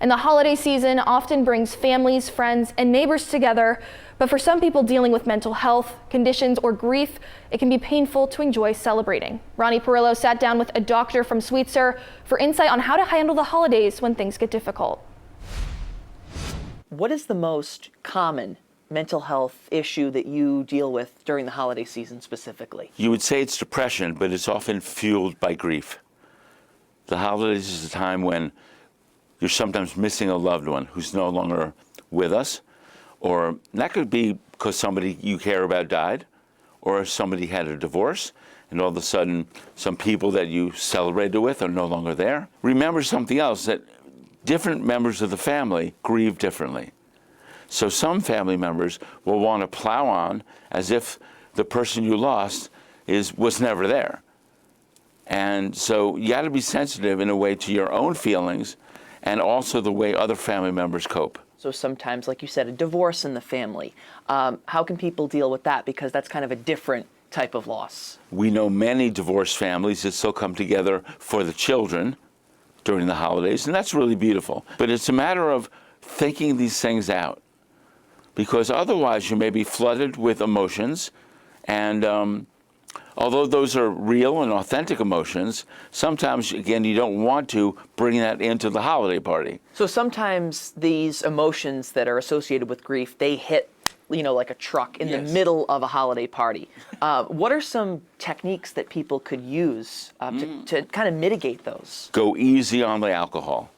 And the holiday season often brings families, friends, and neighbors together. But for some people dealing with mental health conditions or grief, it can be painful to enjoy celebrating. Ronnie Perillo sat down with a doctor from Sweetser for insight on how to handle the holidays when things get difficult. What is the most common mental health issue that you deal with during the holiday season specifically? You would say it's depression, but it's often fueled by grief. The holidays is a time when you're sometimes missing a loved one who's no longer with us, or that could be because somebody you care about died, or somebody had a divorce, and all of a sudden some people that you celebrated with are no longer there. Remember something else, that different members of the family grieve differently. So some family members will want to plow on as if the person you lost was never there. And so you got to be sensitive in a way to your own feelings and also the way other family members cope. So sometimes, like you said, a divorce in the family. How can people deal with that? Because that's kind of a different type of loss. We know many divorced families that still come together for the children during the holidays, and that's really beautiful. But it's a matter of thinking these things out, because otherwise you may be flooded with emotions, and although those are real and authentic emotions, sometimes, again, you don't want to bring that into the holiday party. So sometimes these emotions that are associated with grief, they hit, like a truck in the middle of a holiday party. What are some techniques that people could use to kind of mitigate those? Go easy on the alcohol.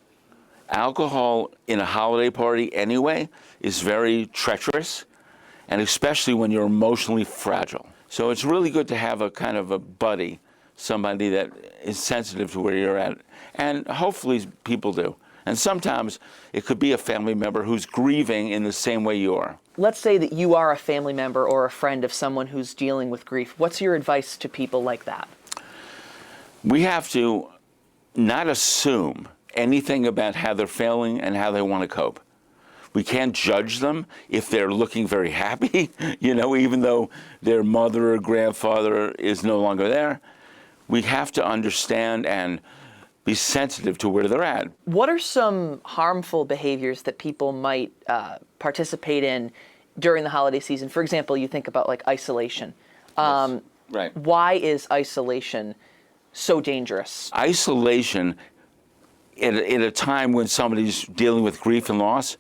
Alcohol in a holiday party anyway is very treacherous, and especially when you're emotionally fragile. So it's really good to have a kind of a buddy, somebody that is sensitive to where you're at, and hopefully people do. And sometimes it could be a family member who's grieving in the same way you are. Let's say that you are a family member or a friend of someone who's dealing with grief. What's your advice to people like that? We have to not assume anything about how they're feeling and how they want to cope. We can't judge them if they're looking very happy, even though their mother or grandfather is no longer there. We have to understand and be sensitive to where they're at. What are some harmful behaviors that people might participate in during the holiday season? For example, you think about like isolation. Yes. Right. Why is isolation so dangerous? Isolation in a time when somebody's dealing with grief and loss,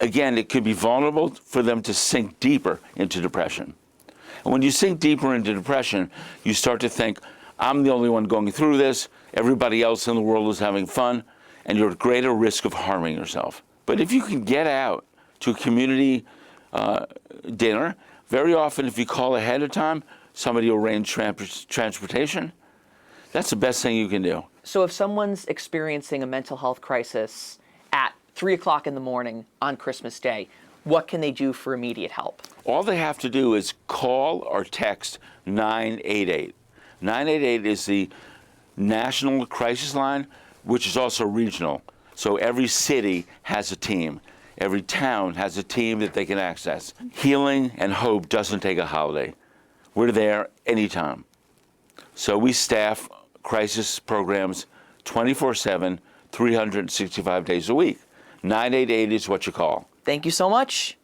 again, it could be vulnerable for them to sink deeper into depression. And when you sink deeper into depression, you start to think, I'm the only one going through this, everybody else in the world is having fun, and you're at greater risk of harming yourself. But if you can get out to a community dinner, very often if you call ahead of time, somebody will arrange transportation. That's the best thing you can do. So if someone's experiencing a mental health crisis at 3 o'clock in the morning on Christmas Day, what can they do for immediate help? All they have to do is call or text 988. 988 is the national crisis line, which is also regional. So every city has a team. Every town has a team that they can access. Healing and hope doesn't take a holiday. We're there anytime. So we staff crisis programs 24/7, 365 days a week. 988 is what you call. Thank you so much.